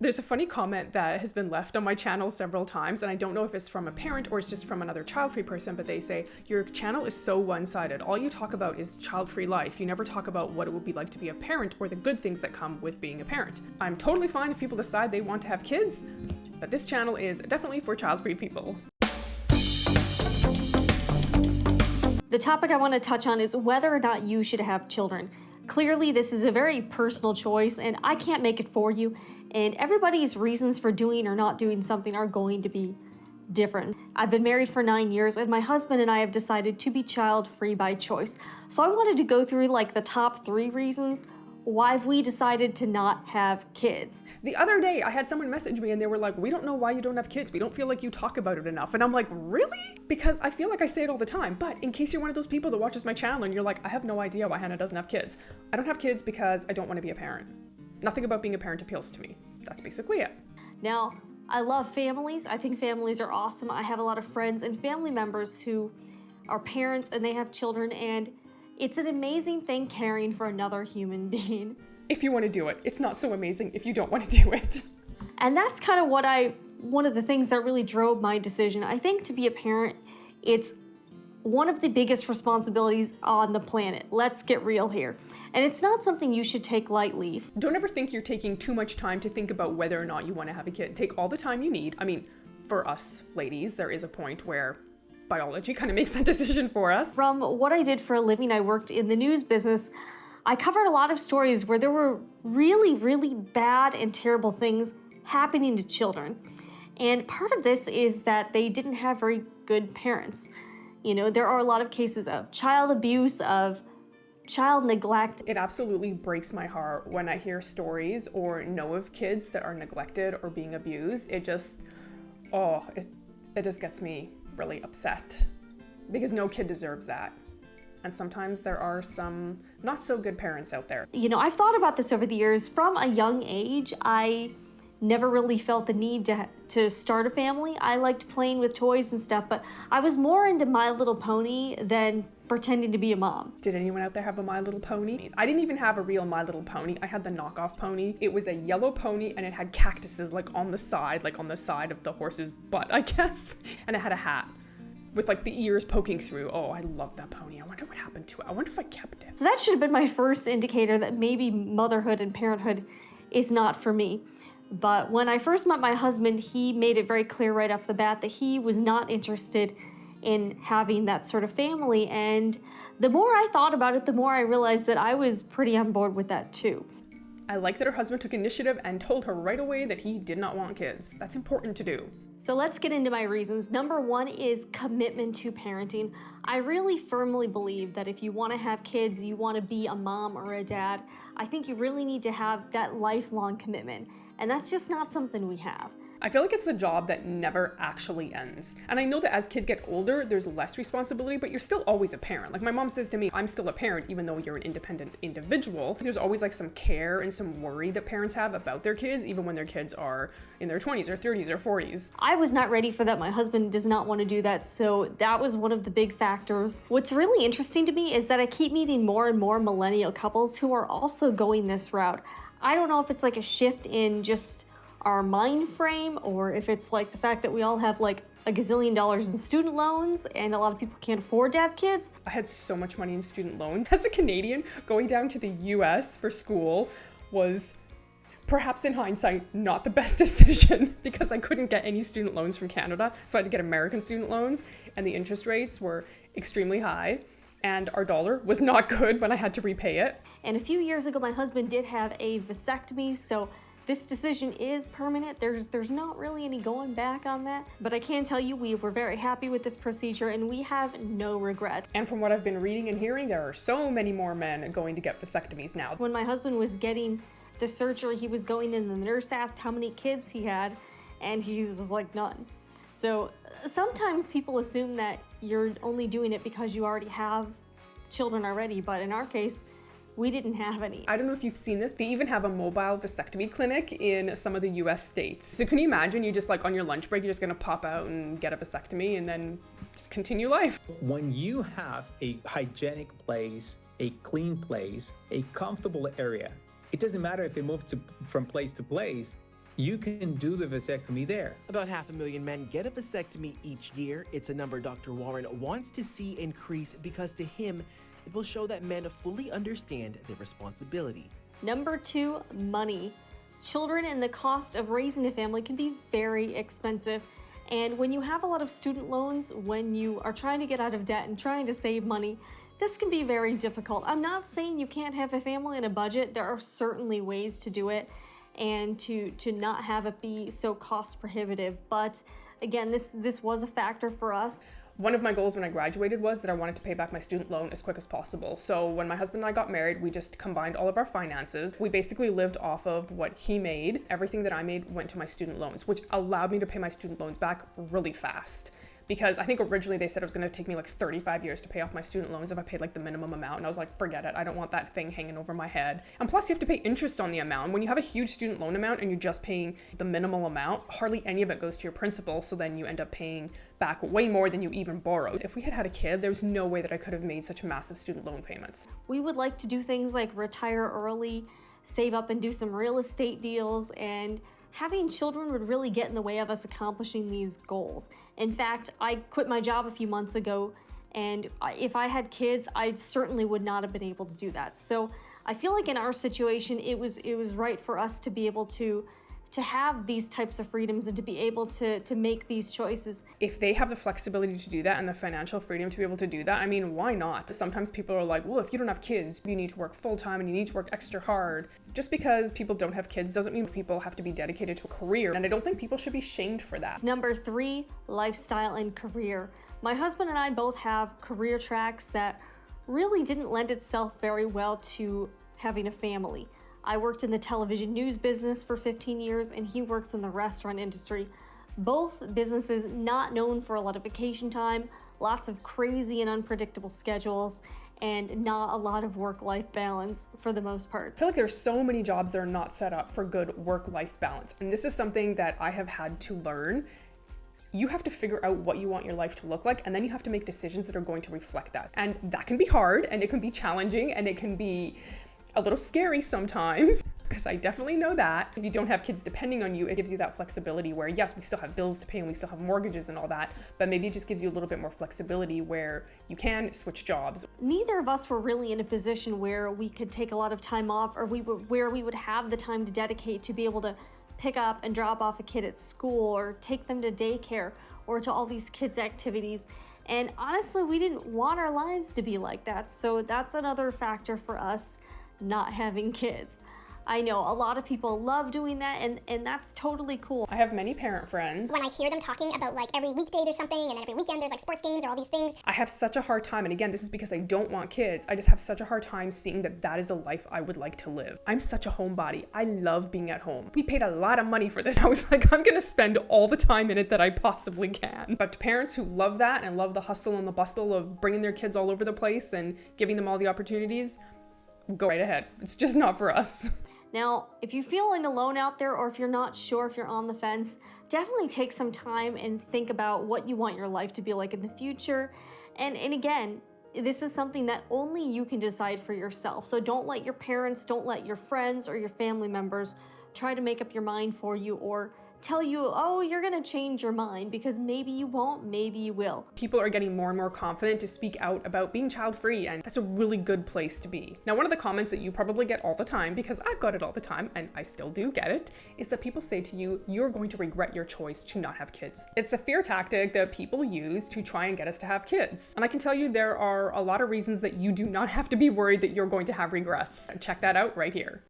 There's a funny comment that has been left on my channel several times, and I don't know if it's from a parent or it's just from another child-free person, but they say, your channel is so one-sided. All you talk about is child-free life. You never talk about what it would be like to be a parent or the good things that come with being a parent. I'm totally fine if people decide they want to have kids, but this channel is definitely for child-free people. The topic I want to touch on is whether or not you should have children. Clearly, this is a very personal choice, and I can't make it for you, and everybody's reasons for doing or not doing something are going to be different. I've been married for 9 years, and my husband and I have decided to be child-free by choice. So I wanted to go through like the top 3 reasons why we decided to not have kids. The other day, I had someone message me and they were like, we don't know why you don't have kids. We don't feel like you talk about it enough. And I'm like, really? Because I feel like I say it all the time. But in case you're one of those people that watches my channel and you're like, I have no idea why Hannah doesn't have kids. I don't have kids because I don't want to be a parent. Nothing about being a parent appeals to me. That's basically it. Now, I love families. I think families are awesome. I have a lot of friends and family members who are parents and they have children, and it's an amazing thing caring for another human being. If you want to do it. It's not so amazing if you don't want to do it. And that's kind of one of the things that really drove my decision. I think to be a parent, it's one of the biggest responsibilities on the planet. Let's get real here. And it's not something you should take lightly. Don't ever think you're taking too much time to think about whether or not you want to have a kid. Take all the time you need. I mean, for us ladies, there is a point where biology kind of makes that decision for us. From what I did for a living, I worked in the news business. I covered a lot of stories where there were really, really bad and terrible things happening to children. And part of this is that they didn't have very good parents. You know, there are a lot of cases of child abuse, of child neglect. It absolutely breaks my heart when I hear stories or know of kids that are neglected or being abused. It just gets me really upset because no kid deserves that. And sometimes there are some not so good parents out there. You know, I've thought about this over the years. From a young age, I never really felt the need to start a family. I liked playing with toys and stuff, but I was more into My Little Pony than pretending to be a mom. Did anyone out there have a My Little Pony? I didn't even have a real My Little Pony. I had the knockoff pony. It was a yellow pony and it had cactuses like on the side of the horse's butt, I guess. And it had a hat with like the ears poking through. Oh, I love that pony. I wonder what happened to it. I wonder if I kept it. So that should have been my first indicator that maybe motherhood and parenthood is not for me. But when I first met my husband, he made it very clear right off the bat that he was not interested in having that sort of family. And the more I thought about it, the more I realized that I was pretty on board with that too. I like that her husband took initiative and told her right away that he did not want kids. That's important to do. So let's get into my reasons. Number 1 is commitment to parenting. I really firmly believe that if you want to have kids, you want to be a mom or a dad, I think you really need to have that lifelong commitment. And that's just not something we have. I feel like it's the job that never actually ends. And I know that as kids get older, there's less responsibility, but you're still always a parent. Like my mom says to me, I'm still a parent, even though you're an independent individual. There's always like some care and some worry that parents have about their kids, even when their kids are in their 20s or 30s or 40s. I was not ready for that. My husband does not want to do that. So that was one of the big factors. What's really interesting to me is that I keep meeting more and more millennial couples who are also going this route. I don't know if it's like a shift in just our mind frame, or if it's like the fact that we all have like a gazillion dollars in student loans and a lot of people can't afford to have kids. I had so much money in student loans. As a Canadian, going down to the US for school was, perhaps in hindsight, not the best decision because I couldn't get any student loans from Canada. So I had to get American student loans, and the interest rates were extremely high. And our dollar was not good when I had to repay it. And a few years ago, my husband did have a vasectomy, so this decision is permanent. There's not really any going back on that. But I can tell you we were very happy with this procedure and we have no regrets. And from what I've been reading and hearing, there are so many more men going to get vasectomies now. When my husband was getting the surgery, he was going in and the nurse asked how many kids he had, and he was like, none. So sometimes people assume that you're only doing it because you already have children already, but in our case, we didn't have any. I don't know if you've seen this, but they even have a mobile vasectomy clinic in some of the US states. So can you imagine, you just like on your lunch break, you're just gonna pop out and get a vasectomy and then just continue life. When you have a hygienic place, a clean place, a comfortable area, it doesn't matter if it moves from place to place, you can do the vasectomy there. About 500,000 men get a vasectomy each year. It's a number Dr. Warren wants to see increase because to him, it will show that men fully understand their responsibility. Number 2, money. Children and the cost of raising a family can be very expensive. And when you have a lot of student loans, when you are trying to get out of debt and trying to save money, this can be very difficult. I'm not saying you can't have a family and a budget. There are certainly ways to do it and to not have it be so cost prohibitive. But again, this was a factor for us. One of my goals when I graduated was that I wanted to pay back my student loan as quick as possible. So when my husband and I got married, we just combined all of our finances. We basically lived off of what he made. Everything that I made went to my student loans, which allowed me to pay my student loans back really fast. Because I think originally they said it was going to take me like 35 years to pay off my student loans if I paid like the minimum amount. And I was like, forget it. I don't want that thing hanging over my head. And plus you have to pay interest on the amount. When you have a huge student loan amount and you're just paying the minimal amount, hardly any of it goes to your principal. So then you end up paying back way more than you even borrowed. If we had had a kid, there's no way that I could have made such massive student loan payments. We would like to do things like retire early, save up and do some real estate deals, and having children would really get in the way of us accomplishing these goals. In fact, I quit my job a few months ago, and if I had kids, I certainly would not have been able to do that. So I feel like in our situation, it was right for us to be able to have these types of freedoms and to be able to make these choices. If they have the flexibility to do that and the financial freedom to be able to do that, I mean, why not? Sometimes people are like, well, if you don't have kids, you need to work full time and you need to work extra hard. Just because people don't have kids doesn't mean people have to be dedicated to a career. And I don't think people should be shamed for that. Number 3, lifestyle and career. My husband and I both have career tracks that really didn't lend itself very well to having a family. I worked in the television news business for 15 years and he works in the restaurant industry. Both businesses not known for a lot of vacation time, lots of crazy and unpredictable schedules, and not a lot of work-life balance for the most part. I feel like there's so many jobs that are not set up for good work-life balance. And this is something that I have had to learn. You have to figure out what you want your life to look like, and then you have to make decisions that are going to reflect that. And that can be hard, and it can be challenging, and it can be a little scary sometimes, because I definitely know that. If you don't have kids depending on you, it gives you that flexibility where, yes, we still have bills to pay and we still have mortgages and all that, but maybe it just gives you a little bit more flexibility where you can switch jobs. Neither of us were really in a position where we could take a lot of time off, or where we would have the time to dedicate to be able to pick up and drop off a kid at school or take them to daycare or to all these kids' activities. And honestly, we didn't want our lives to be like that. So that's another factor for us not having kids. I know a lot of people love doing that, and that's totally cool. I have many parent friends. When I hear them talking about like every weekday there's something and then every weekend there's like sports games or all these things, I have such a hard time, and again, this is because I don't want kids. I just have such a hard time seeing that that is a life I would like to live. I'm such a homebody. I love being at home. We paid a lot of money for this. I was like, I'm gonna spend all the time in it that I possibly can. But to parents who love that and love the hustle and the bustle of bringing their kids all over the place and giving them all the opportunities, go right ahead. It's just not for us. Now, if you're feeling alone out there, or if you're not sure, if you're on the fence, definitely take some time and think about what you want your life to be like in the future. And again, this is something that only you can decide for yourself. So don't let your parents, don't let your friends or your family members try to make up your mind for you or tell you, oh, you're gonna change your mind, because maybe you won't, maybe you will. People are getting more and more confident to speak out about being child-free, and that's a really good place to be. Now, one of the comments that you probably get all the time, because I've got it all the time, and I still do get it, is that people say to you, you're going to regret your choice to not have kids. It's a fear tactic that people use to try and get us to have kids. And I can tell you there are a lot of reasons that you do not have to be worried that you're going to have regrets. Check that out right here.